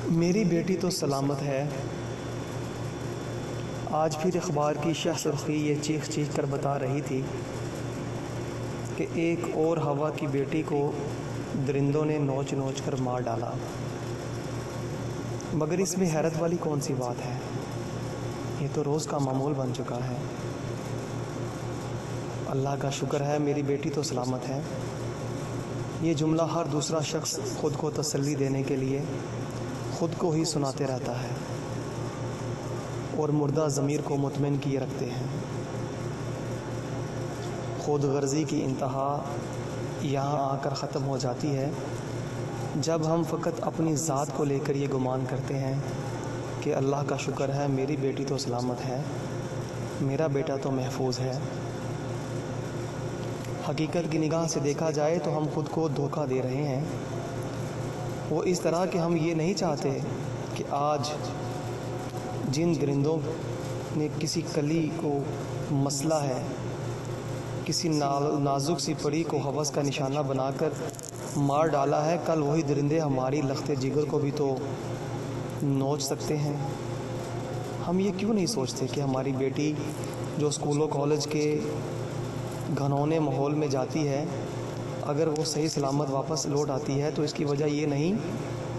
میری بیٹی تو سلامت ہے۔ آج پھر اخبار کی شہ سرخی یہ چیخ چیخ کر بتا رہی تھی کہ ایک اور ہوا کی بیٹی کو درندوں نے نوچ نوچ کر مار ڈالا۔ مگر اس میں حیرت والی کون سی بات ہے؟ یہ تو روز کا معمول بن چکا ہے۔ اللہ کا شکر ہے میری بیٹی تو سلامت ہے۔ یہ جملہ ہر دوسرا شخص خود کو تسلی دینے کے لیے خود کو ہی سناتے رہتا ہے اور مردہ ضمیر کو مطمئن کیے رکھتے ہیں۔ خود غرضی کی انتہا یہاں آ کر ختم ہو جاتی ہے جب ہم فقط اپنی ذات کو لے کر یہ گمان کرتے ہیں کہ اللہ کا شکر ہے میری بیٹی تو سلامت ہے، میرا بیٹا تو محفوظ ہے۔ حقیقت کی نگاہ سے دیکھا جائے تو ہم خود کو دھوکہ دے رہے ہیں، وہ اس طرح کہ ہم یہ نہیں چاہتے کہ آج جن درندوں نے کسی کلی کو مسئلہ ہے، کسی نازک سی پڑی کو ہوس کا نشانہ بنا کر مار ڈالا ہے، کل وہی درندے ہماری لخت جگر کو بھی تو نوچ سکتے ہیں۔ ہم یہ کیوں نہیں سوچتے کہ ہماری بیٹی جو اسکول و کالج کے گھنونے ماحول میں جاتی ہے، اگر وہ صحیح سلامت واپس لوٹ آتی ہے تو اس کی وجہ یہ نہیں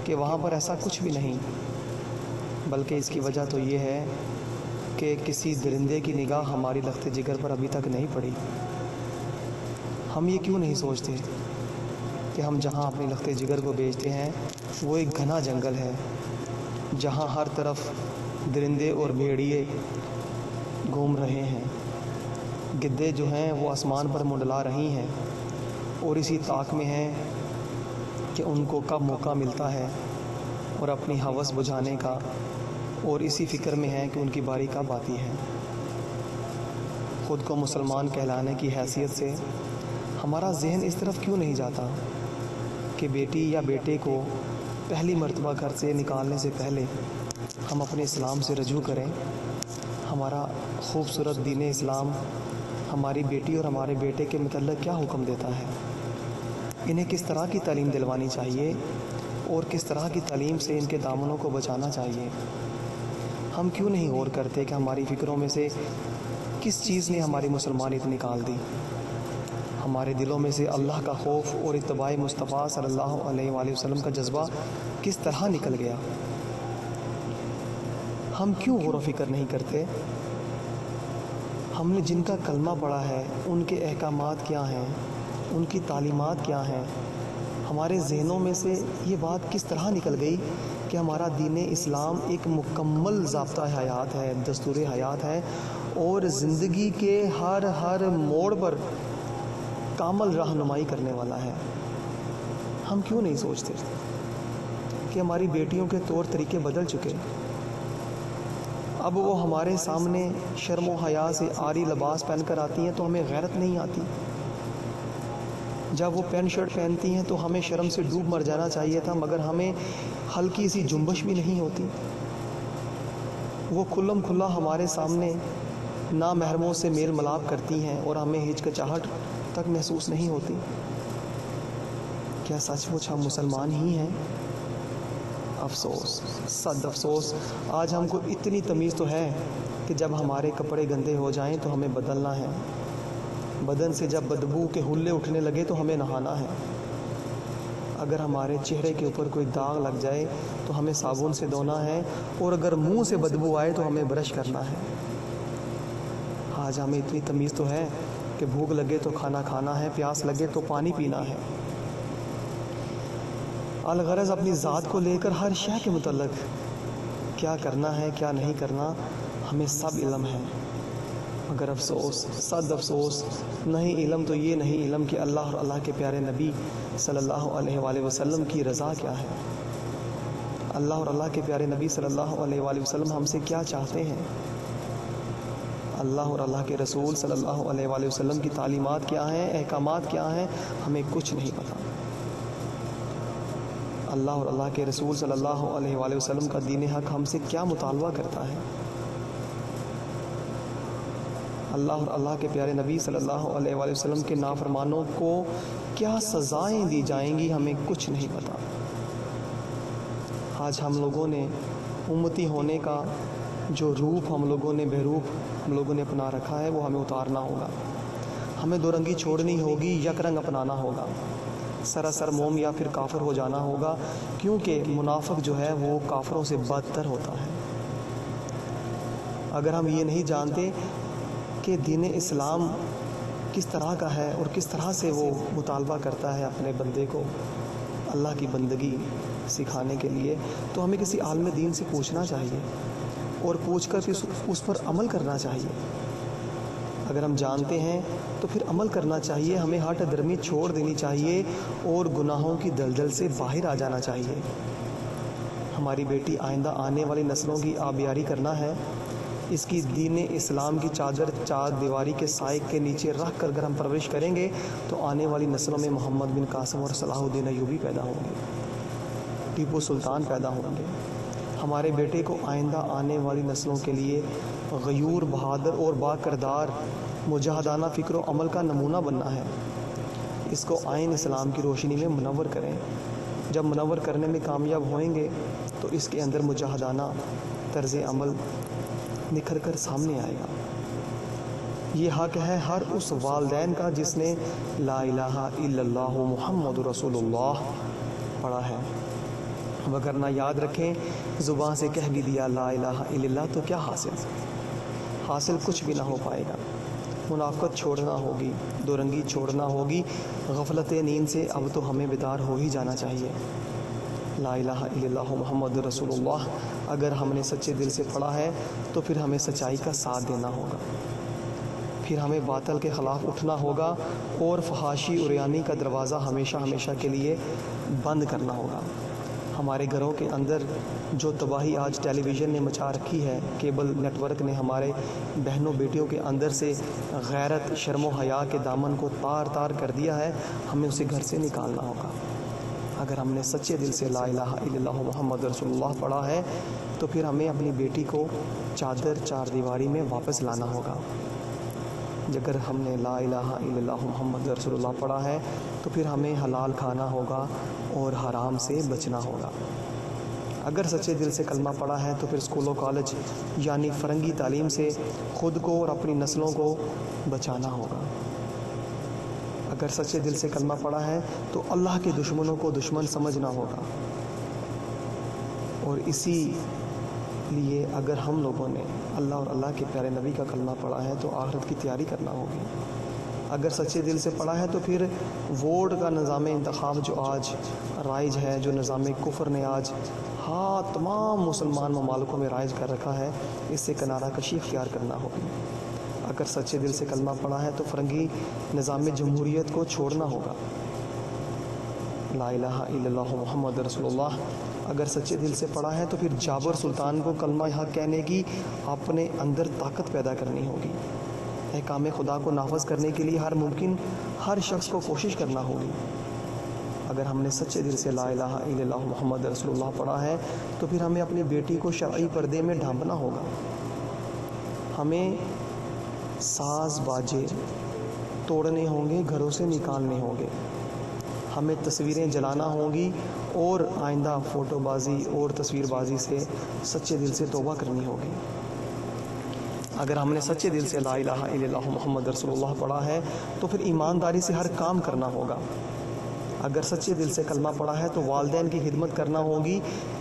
کہ وہاں پر ایسا کچھ بھی نہیں، بلکہ اس کی وجہ تو یہ ہے کہ کسی درندے کی نگاہ ہماری لخت جگر پر ابھی تک نہیں پڑی۔ ہم یہ کیوں نہیں سوچتے کہ ہم جہاں اپنی لخت جگر کو بیچتے ہیں وہ ایک گھنا جنگل ہے جہاں ہر طرف درندے اور بھیڑیے گھوم رہے ہیں، گدے جو ہیں وہ آسمان پر منڈلا رہی ہیں اور اسی طاق میں ہیں کہ ان کو کب موقع ملتا ہے اور اپنی ہوس بجھانے کا، اور اسی فکر میں ہیں کہ ان کی باری کب آتی ہے۔ خود کو مسلمان کہلانے کی حیثیت سے ہمارا ذہن اس طرف کیوں نہیں جاتا کہ بیٹی یا بیٹے کو پہلی مرتبہ گھر سے نکالنے سے پہلے ہم اپنے اسلام سے رجوع کریں۔ ہمارا خوبصورت دین اسلام ہماری بیٹی اور ہمارے بیٹے کے متعلق کیا حکم دیتا ہے، انہیں کس طرح کی تعلیم دلوانی چاہیے اور کس طرح کی تعلیم سے ان کے دامنوں کو بچانا چاہیے۔ ہم کیوں نہیں غور کرتے کہ ہماری فکروں میں سے کس چیز نے ہماری مسلمانیت نکال دی، ہمارے دلوں میں سے اللہ کا خوف اور اتباع مصطفیٰ صلی اللہ علیہ وآلہ وسلم کا جذبہ کس طرح نکل گیا۔ ہم کیوں غور و فکر نہیں کرتے؟ ہم نے جن کا کلمہ پڑھا ہے ان کے احکامات کیا ہیں، ان کی تعلیمات کیا ہیں، ہمارے ذہنوں میں سے یہ بات کس طرح نکل گئی کہ ہمارا دین اسلام ایک مکمل ضابطہ حیات ہے، دستور حیات ہے اور زندگی کے ہر موڑ پر کامل رہنمائی کرنے والا ہے۔ ہم کیوں نہیں سوچتے کہ ہماری بیٹیوں کے طور طریقے بدل چکے، اب وہ ہمارے سامنے شرم و حیا سے عاری لباس پہن کر آتی ہیں تو ہمیں غیرت نہیں آتی، جب وہ پینٹ شرٹ پہنتی ہیں تو ہمیں شرم سے ڈوب مر جانا چاہیے تھا، مگر ہمیں ہلکی سی جنبش بھی نہیں ہوتی۔ وہ کھلم کھلا ہمارے سامنے نامحرموں سے میل ملاپ کرتی ہیں اور ہمیں ہچکچاہٹ تک محسوس نہیں ہوتی۔ کیا سچ مچ ہم مسلمان ہی ہیں؟ افسوس، صد افسوس، آج ہم کو اتنی تمیز تو ہے کہ جب ہمارے کپڑے گندے ہو جائیں تو ہمیں بدلنا ہے، بدن سے جب بدبو کے حلے اٹھنے لگے تو ہمیں نہانا ہے، اگر ہمارے چہرے کے اوپر کوئی داغ لگ جائے تو ہمیں صابن سے دھونا ہے، اور اگر منہ سے بدبو آئے تو ہمیں برش کرنا ہے۔ آج ہمیں اتنی تمیز تو ہے کہ بھوک لگے تو کھانا کھانا ہے، پیاس لگے تو پانی پینا ہے۔ الغرض اپنی ذات کو لے کر ہر شے کے متعلق کیا کرنا ہے کیا نہیں کرنا ہمیں سب علم ہے، مگر افسوس، صد افسوس، نہیں علم تو یہ نہیں علم کہ اللہ اور اللہ کے پیارے نبی صلی اللہ علیہ وآلہ وسلم کی رضا کیا ہے، اللہ اور اللہ کے پیارے نبی صلی اللہ علیہ وآلہ وسلم ہم سے کیا چاہتے ہیں، اللہ اور اللہ کے رسول صلی اللہ علیہ وآلہ وسلم کی تعلیمات کیا ہیں، احکامات کیا ہیں، ہمیں کچھ نہیں پتہ۔ اللہ اور اللہ کے رسول صلی اللہ علیہ وآلہ وسلم کا دین حق ہم سے کیا مطالبہ کرتا ہے، اللہ اور اللہ کے پیارے نبی صلی اللہ علیہ وآلہ وسلم کے نافرمانوں کو کیا سزائیں دی جائیں گی، ہمیں کچھ نہیں پتہ۔ آج ہم لوگوں نے امتی ہونے کا جو روپ ہم لوگوں نے بہروپ ہم لوگوں نے اپنا رکھا ہے وہ ہمیں اتارنا ہوگا. ہمیں دو رنگی چھوڑنی ہوگی، یک رنگ اپنانا ہوگا، سراسر موم یا پھر کافر ہو جانا ہوگا، کیونکہ منافق جو ہے وہ کافروں سے بدتر ہوتا ہے. اگر ہم یہ نہیں جانتے کہ دین اسلام کس طرح کا ہے اور کس طرح سے وہ مطالبہ کرتا ہے اپنے بندے کو اللہ کی بندگی سکھانے کے لیے، تو ہمیں کسی عالم دین سے پوچھنا چاہیے اور پوچھ کر پھر اس پر عمل کرنا چاہیے. اگر ہم جانتے ہیں تو پھر عمل کرنا چاہیے، ہمیں ہٹ درمی چھوڑ دینی چاہیے اور گناہوں کی دلدل سے باہر آ جانا چاہیے. ہماری بیٹی آئندہ آنے والی نسلوں کی آبیاری کرنا ہے. اس کی دین اسلام کی چادر چار دیواری کے سائے کے نیچے رکھ کر اگر ہم پرورش کریں گے تو آنے والی نسلوں میں محمد بن قاسم اور صلاح الدین ایوبی پیدا ہوں گے، ٹیپو سلطان پیدا ہوں گے. ہمارے بیٹے کو آئندہ آنے والی نسلوں کے لیے غیور، بہادر اور با کردار مجاہدانہ فکر و عمل کا نمونہ بننا ہے. اس کو آئین اسلام کی روشنی میں منور کریں. جب منور کرنے میں کامیاب ہوئیں گے تو اس کے اندر مجاہدانہ طرز عمل نکھر کر سامنے آئے گا. یہ حق ہے ہر اس والدین کا جس نے لا الہ الا اللہ محمد رسول اللہ پڑھا ہے. وگرنہ یاد رکھیں، زبان سے کہہ بھی دیا لا الہ الا اللہ تو کیا حاصل کچھ بھی نہ ہو پائے گا. منافقت چھوڑنا ہوگی، دو رنگی چھوڑنا ہوگی، غفلت نیند سے اب تو ہمیں بیدار ہو ہی جانا چاہیے. لا الہ الا اللہ محمد رسول اللہ اگر ہم نے سچے دل سے پڑھا ہے تو پھر ہمیں سچائی کا ساتھ دینا ہوگا، پھر ہمیں باطل کے خلاف اٹھنا ہوگا اور فحاشی عریانی کا دروازہ ہمیشہ کے لیے بند کرنا ہوگا. ہمارے گھروں کے اندر جو تباہی آج ٹیلی ویژن نے مچا رکھی ہے، کیبل نیٹ ورک نے ہمارے بہنوں بیٹیوں کے اندر سے غیرت، شرم و حیا کے دامن کو تار تار کر دیا ہے، ہمیں اسے گھر سے نکالنا ہوگا. اگر ہم نے سچے دل سے لا الہ الا اللہ محمد رسول اللہ پڑھا ہے تو پھر ہمیں اپنی بیٹی کو چادر چار دیواری میں واپس لانا ہوگا. اگر ہم نے لا الہ الا اللہ محمد رسول اللہ پڑھا ہے تو پھر ہمیں حلال کھانا ہوگا اور حرام سے بچنا ہوگا. اگر سچے دل سے کلمہ پڑھا ہے تو پھر اسکول و کالج یعنی فرنگی تعلیم سے خود کو اور اپنی نسلوں کو بچانا ہوگا. اگر سچے دل سے کلمہ پڑھا ہے تو اللہ کے دشمنوں کو دشمن سمجھنا ہوگا. اور اسی لیے اگر ہم لوگوں نے اللہ اور اللہ کے پیارے نبی کا کلمہ پڑھا ہے تو آخرت کی تیاری کرنا ہوگی. اگر سچے دل سے پڑھا ہے تو پھر ووٹ کا نظام انتخاب جو آج رائج ہے، جو نظام کفر نے آج تمام مسلمان ممالکوں میں رائج کر رکھا ہے، اس سے کنارہ کشی اختیار کرنا ہوگی. اگر سچے دل سے کلمہ پڑھا ہے تو فرنگی نظام جمہوریت کو چھوڑنا ہوگا. لا الہ الا اللہ محمد رسول اللہ اگر سچے دل سے پڑھا ہے تو پھر جابر سلطان کو کلمہ حق کہنے کی اپنے اندر طاقت پیدا کرنی ہوگی. احکام خدا کو نافذ کرنے کے لیے ہر ممکن ہر شخص کو کوشش کرنا ہوگی. اگر ہم نے سچے دل سے لا الہ الا اللہ محمد رسول اللہ پڑھا ہے تو پھر ہمیں اپنی بیٹی کو شرعی پردے میں ڈھانپنا ہوگا. ہمیں ساز باجے توڑنے ہوں گے، گھروں سے نکالنے ہوں گے. ہمیں تصویریں جلانا ہوں گی اور آئندہ فوٹو بازی اور تصویر بازی سے سچے دل سے توبہ کرنی ہوگی. اگر ہم نے سچے دل سے لا الہ الا اللہ محمد رسول اللہ پڑھا ہے تو پھر ایمانداری سے ہر کام کرنا ہوگا. اگر سچے دل سے کلمہ پڑھا ہے تو والدین کی خدمت کرنا ہوگی،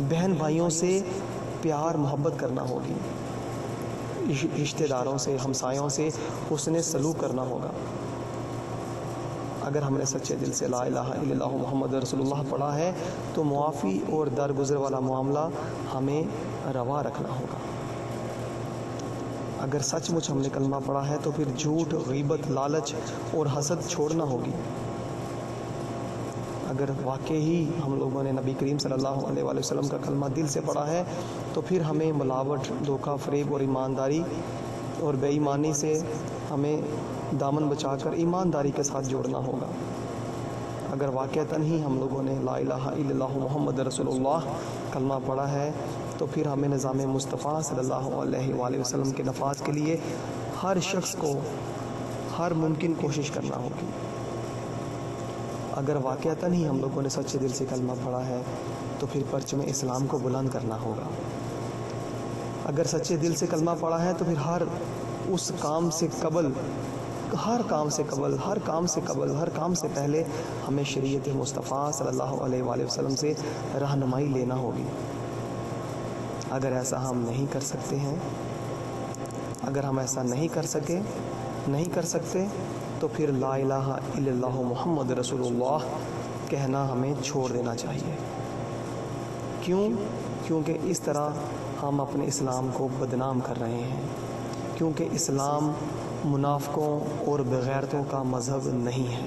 بہن بھائیوں سے پیار محبت کرنا ہوگی، رشتہ داروں سے، ہمسایوں سے حسن سلوک کرنا ہوگا. اگر ہم نے سچے دل سے لا الہ الا اللہ محمد رسول اللہ پڑھا ہے تو معافی اور درگزر والا معاملہ ہمیں روا رکھنا ہوگا. اگر سچ مچ ہم نے کلمہ پڑھا ہے تو پھر جھوٹ، غیبت، لالچ اور حسد چھوڑنا ہوگی. اگر واقعی ہم لوگوں نے نبی کریم صلی اللہ علیہ وآلہ وسلم کا کلمہ دل سے پڑھا ہے تو پھر ہمیں ملاوٹ، دھوکہ فریب اور ایمانداری اور بے ایمانی سے ہمیں دامن بچا کر ایمانداری کے ساتھ جوڑنا ہوگا. اگر واقعتاً ہی ہم لوگوں نے لا الہ الا اللہ محمد رسول اللہ کلمہ پڑھا ہے تو پھر ہمیں نظام مصطفیٰ صلی اللہ علیہ وآلہ وسلم کے نفاذ کے لیے ہر شخص کو ہر ممکن کوشش کرنا ہوگی. اگر واقعتاً ہی ہم لوگوں نے سچے دل سے کلمہ پڑھا ہے تو پھر پرچم اسلام کو بلند کرنا ہوگا۔ اگر سچے دل سے کلمہ پڑھا ہے تو پھر ہر کام سے پہلے ہمیں شریعت مصطفیٰ صلی اللہ علیہ وآلہ وسلم سے رہنمائی لینا ہوگی۔ اگر ایسا ہم نہیں کر سکتے ہیں، اگر ہم ایسا نہیں کر سکتے تو پھر لا الہ الا اللہ محمد رسول اللہ کہنا ہمیں چھوڑ دینا چاہیے۔ کیونکہ اس طرح ہم اپنے اسلام کو بدنام کر رہے ہیں، کیونکہ اسلام منافقوں اور بغیرتوں کا مذہب نہیں ہے۔